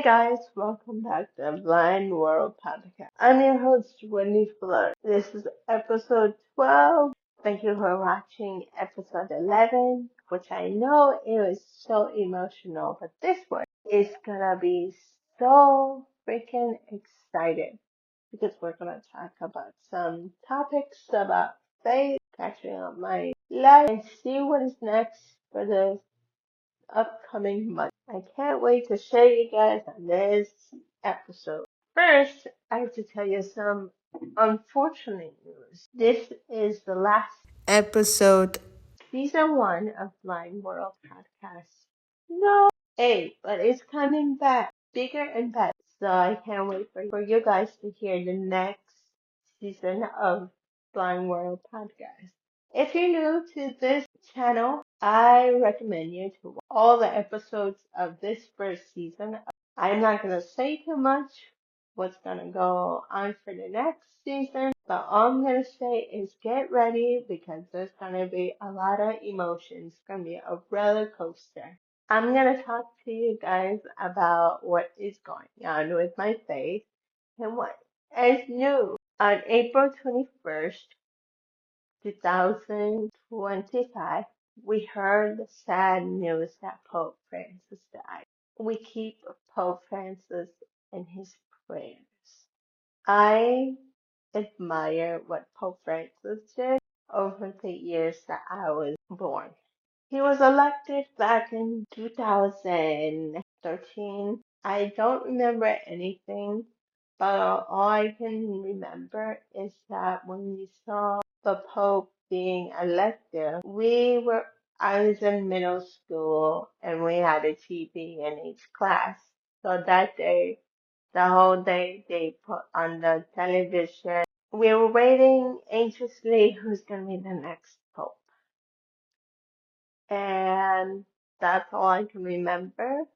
guys, welcome back to the Blind World Podcast. I'm your host, Wendy Fuller. This is episode 12. Thank you for watching episode 11, which I know it was so emotional, but this one is gonna be so freaking excited because we're gonna talk about some topics about faith, catching up my life, and see what is next for the upcoming month. I can't wait to show you guys on this episode. First, I have to tell you some unfortunate news. This is the last episode, season 1 of Blind World Podcast. No, hey, but it's coming back bigger and better. So I can't wait for you guys to hear the next season of Blind World Podcast. If you're new to this channel, I recommend you to watch all the episodes of this first season. I'm not going to say too much what's going to go on for the next season, but all I'm going to say is get ready because there's going to be a lot of emotions. It's going to be a roller coaster. I'm going to talk to you guys about what is going on with my faith and what is new. On April 21st, 2025, we heard the sad news that Pope Francis died. We keep Pope Francis in his prayers. I admire what Pope Francis did over the years that I was born. He was elected back in 2013. I don't remember anything, but all I can remember is that when we saw the Pope being elected, I was in middle school and we had a TV in each class. So that day, the whole day, they put on the television. We were waiting anxiously who's going to be the next Pope. And that's all I can remember.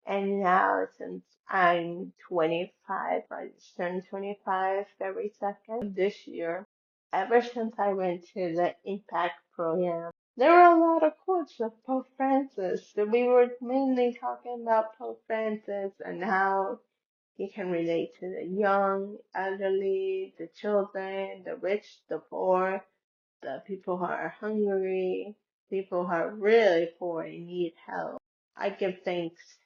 And now, since I'm 25, I just turned 25 February 2nd of this year. Ever since I went to the Impact program, there were a lot of quotes of Pope Francis. We were mainly talking about Pope Francis and how he can relate to the young, elderly, the children, the rich, the poor, the people who are hungry, people who are really poor and need help. I give thanks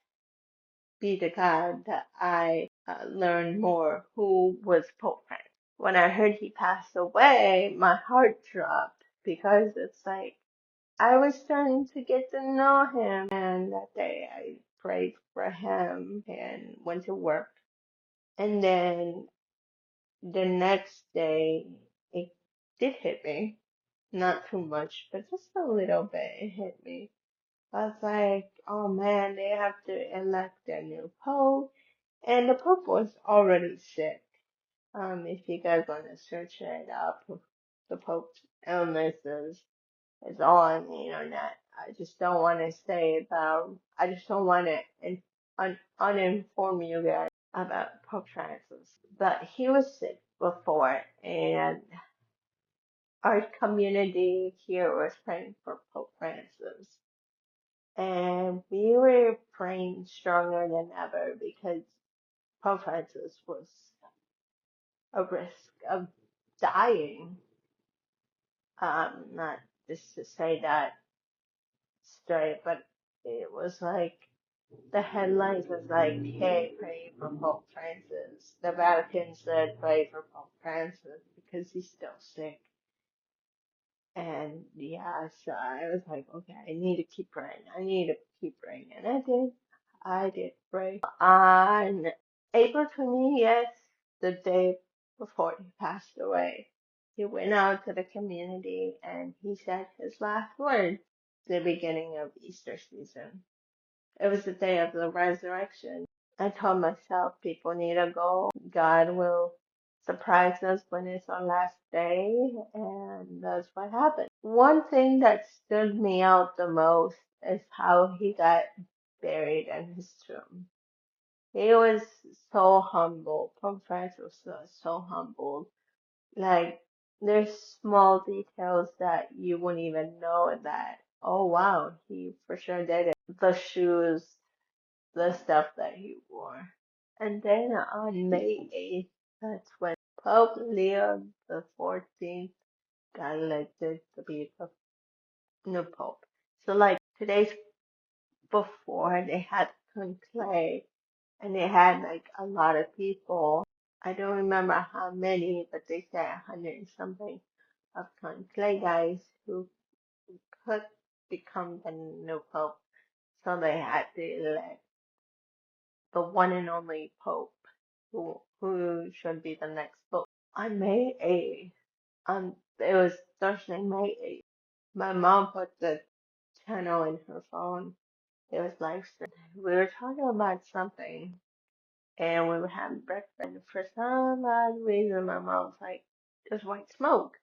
be to God that I learned more who was Pope Francis. When I heard he passed away, my heart dropped because it's like I was starting to get to know him, and that day I prayed for him and went to work. And then the next day, it did hit me. Not too much, but just a little bit. It hit me. I was like, oh man, they have to elect a new pope. And the pope was already sick. If you guys want to search it up, the pope's illnesses is all on the internet. I just don't want to say about, I just don't want to uninform you guys about Pope Francis. But he was sick before, and our community here was praying for Pope Francis. And we were praying stronger than ever because Pope Francis was a risk of dying. Not just to say that straight, but it was like the headlines was like, hey, pray for Pope Francis. The Vatican said pray for Pope Francis because he's still sick. And yeah, so I was like, okay, I need to keep praying. I need to keep praying. And I did. I did pray. On April 20th, the day before he passed away, he went out to the community and he said his last words, the beginning of Easter season. It was the day of the resurrection. I told myself people need to go. God will surprise us when it's our last day, and that's what happened. One thing that stood me out the most is how he got buried in his tomb. He was so humble. Pope Francis was so humble. Like, there's small details that you wouldn't even know that, oh wow, he for sure did it. The shoes, the stuff that he wore. And then on May 8th, that's when Pope Leo the 14th got elected to be the new Pope. So like 2 days before, they had conclave, and they had like a lot of people. I don't remember how many, but they said 100 and something of conclave guys who could become the new Pope. So they had to elect the one and only Pope who should be the next Pope. On May 8th, it was Thursday, May 8th. My mom put the channel in her phone. It was live stream. We were talking about something, and we were having breakfast. And for some odd reason, my mom was like, "There's white smoke."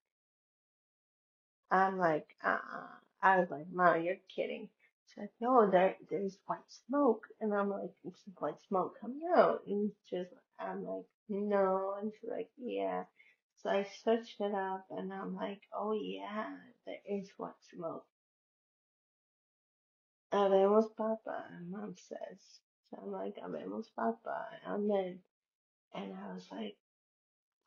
I'm like, I was like, Mom, you're kidding. She's like, no, there's white smoke. And I'm like, it's white smoke coming out. And I'm like, no. And she's like, yeah. So I searched it up and I'm like, oh yeah, there is white smoke. Habemos papa, Mom says. So I'm like, habemos papa. Amen. And I was like,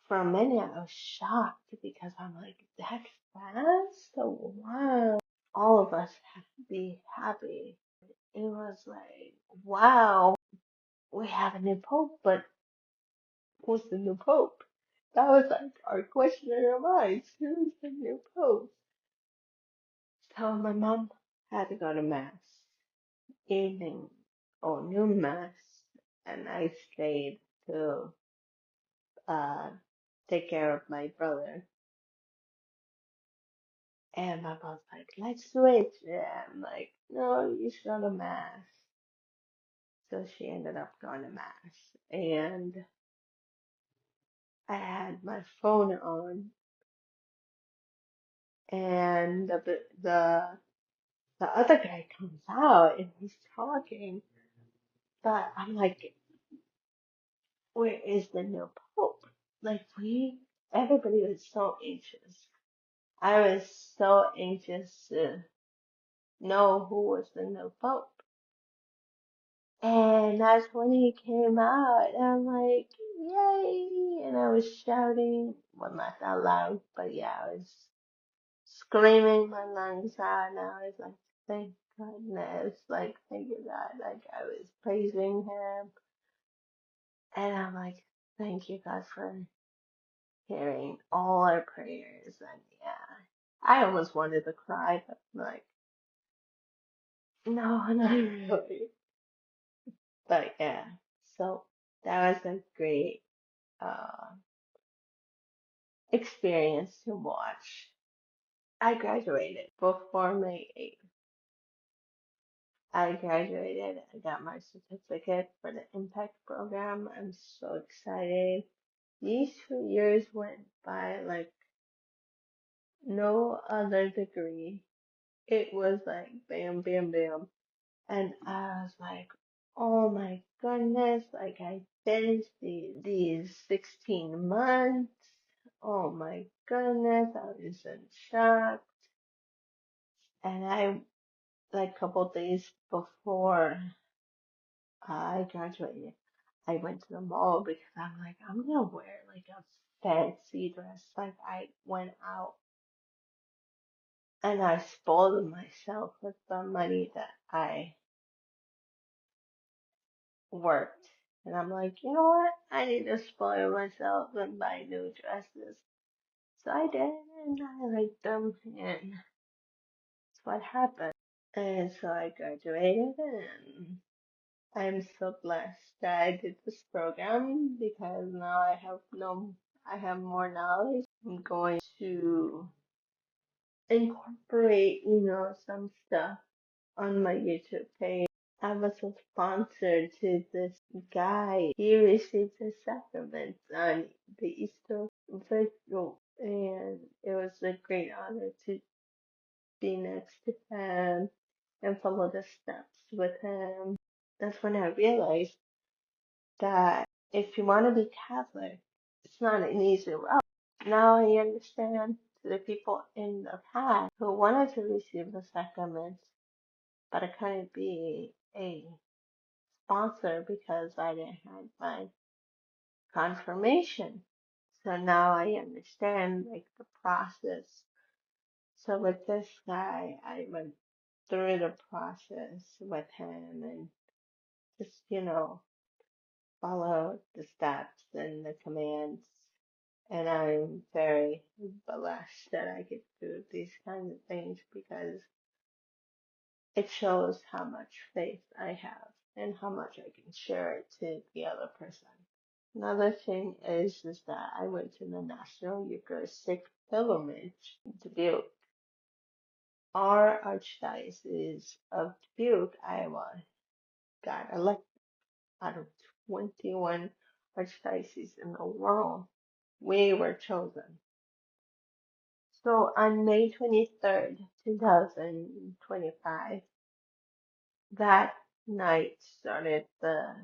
for a minute, I was shocked because I'm like, that fast? Oh, wow. All of us have to be happy. It was like, wow, we have a new pope, but who's the new pope? That was like our question in our minds. Who's the new pope? So my mom had to go to mass, evening or noon mass, and I stayed to uh take care of my brother. And my mom's like, let's switch. And I'm like, no, you should go to mass. So she ended up going to mass. And I had my phone on, and the other guy comes out and he's talking, but I'm like, where is the new pope? Like everybody was so anxious. I was so anxious to know who was the new pope. And that's when he came out, and I'm like, yay! And I was shouting, well, not that loud, but yeah, I was screaming my lungs out, and I was like, thank goodness, like, thank you God, like, I was praising him, and I'm like, thank you God for hearing all our prayers, and yeah, I almost wanted to cry, but I'm like, no, not really, but yeah, so that was a great, uh, experience to watch. I graduated before May 8th. I graduated. I got my certificate for the Impact program. I'm so excited. These 2 years went by like no other degree. It was like bam, bam, bam. And I was like, oh my goodness, like I finished these 16 months. Oh my goodness, I was in shock. And I, like a couple days before I graduated, I went to the mall because I'm like, I'm gonna wear like a fancy dress. Like I went out and I spoiled myself with the money that I worked. And I'm like, you know what? I need to spoil myself and buy new dresses. So I did, and I liked them, and that's what happened. And so I graduated, and I'm so blessed that I did this program because now I have more knowledge. I'm going to incorporate, some stuff on my YouTube page. I was a sponsor to this guy. He received the sacrament on the Easter Vigil, and it was a great honor to be next to him and follow the steps with him. That's when I realized that if you want to be Catholic, it's not an easy route. Now I understand the people in the past who wanted to receive the sacraments, but I couldn't be a sponsor because I didn't have my confirmation. So now I understand like the process. So with this guy, I went through the process with him and just, follow the steps and the commands. And I'm very blessed that I get to do these kinds of things because it shows how much faith I have and how much I can share it to the other person. Another thing is that I went to the National Eucharistic Pilgrimage in Dubuque. Our Archdiocese of Dubuque, Iowa, got elected out of 21 archdioceses in the world. We were chosen. So on May 23rd, 2025, that night started the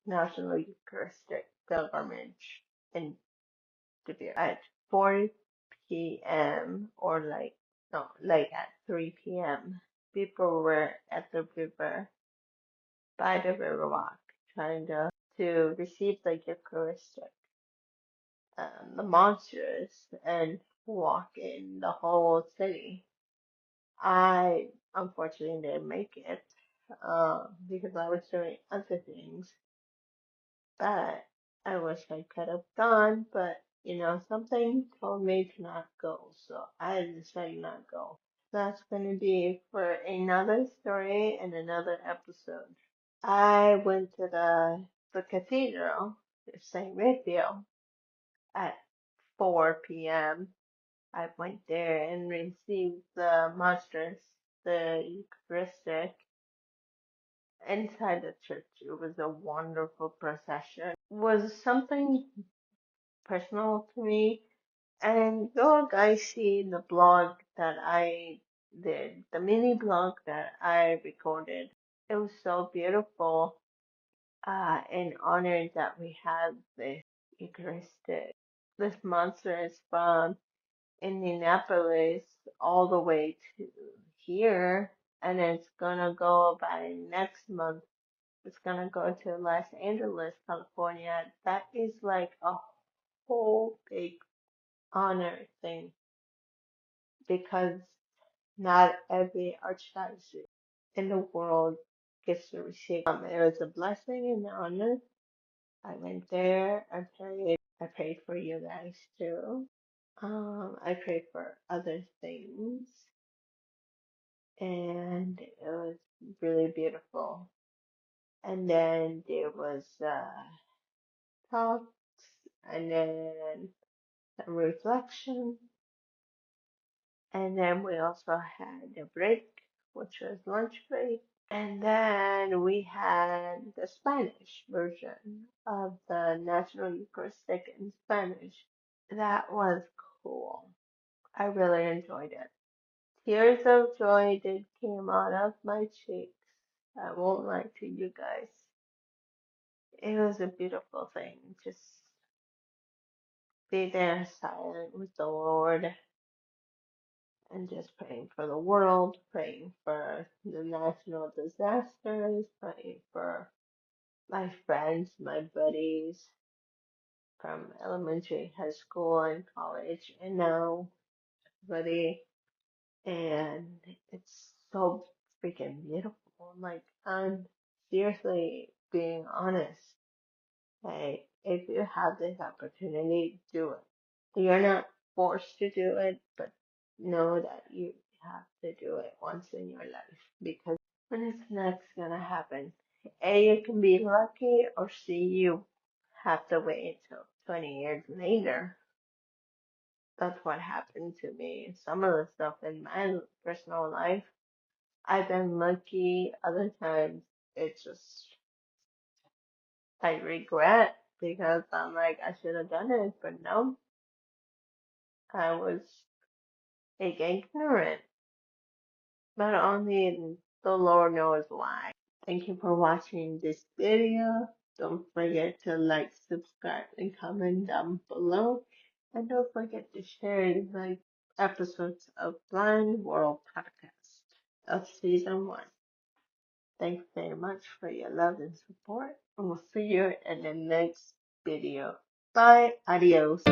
National Eucharistic Pilgrimage in Dubuque at 4 p.m. or no, like at 3 p.m. People were at the river, by the river walk, trying to receive the Eucharistic, the monsters, and walk in the whole city. I unfortunately didn't make it because I was doing other things, but I wish I could have gone, but something told me to not go, so I decided not go. That's going to be for another story and another episode. I went to the cathedral, St. Raphael, at 4 p.m. I went there and received the monsters, the Eucharistic, inside the church. It was a wonderful procession. It was something personal to me. And go guys see the blog that I did, the mini blog that I recorded. It was so beautiful and honored that we have this Eucharistic. This monster is from Indianapolis all the way to here, and it's gonna go by next month. It's gonna go to Los Angeles, California. That is like a whole big honor thing because not every archdiocese in the world gets to receive. It was a blessing and an honor. I went there. I prayed for you guys too. I prayed for other things, and it was really beautiful. And then there was talks, and then some reflection, and then we also had a break, which was lunch break. And then we had the Spanish version of the National Eucharistic in Spanish. That was cool. I really enjoyed it. Tears of joy did came out of my cheeks. I won't lie to you guys. It was a beautiful thing. Just be there silent with the Lord and just praying for the world, praying for the national disasters, praying for my friends, my buddies from elementary, high school, and college, and now everybody. And it's so freaking beautiful. Like, I'm seriously being honest. Like, if you have this opportunity, do it. You're not forced to do it, but know that you have to do it once in your life because when it's next gonna happen, A, you can be lucky, or C, you have to wait until 20 years later. That's what happened to me. Some of the stuff in my personal life, I've been lucky. Other times, it's just, I regret because I'm like, I should have done it, but no, I was ignorant. But only the Lord knows why. Thank you for watching this video. Don't forget to like, subscribe, and comment down below. And don't forget to share the episodes of Blind World Podcast of Season 1. Thanks very much for your love and support. And we'll see you in the next video. Bye. Adios.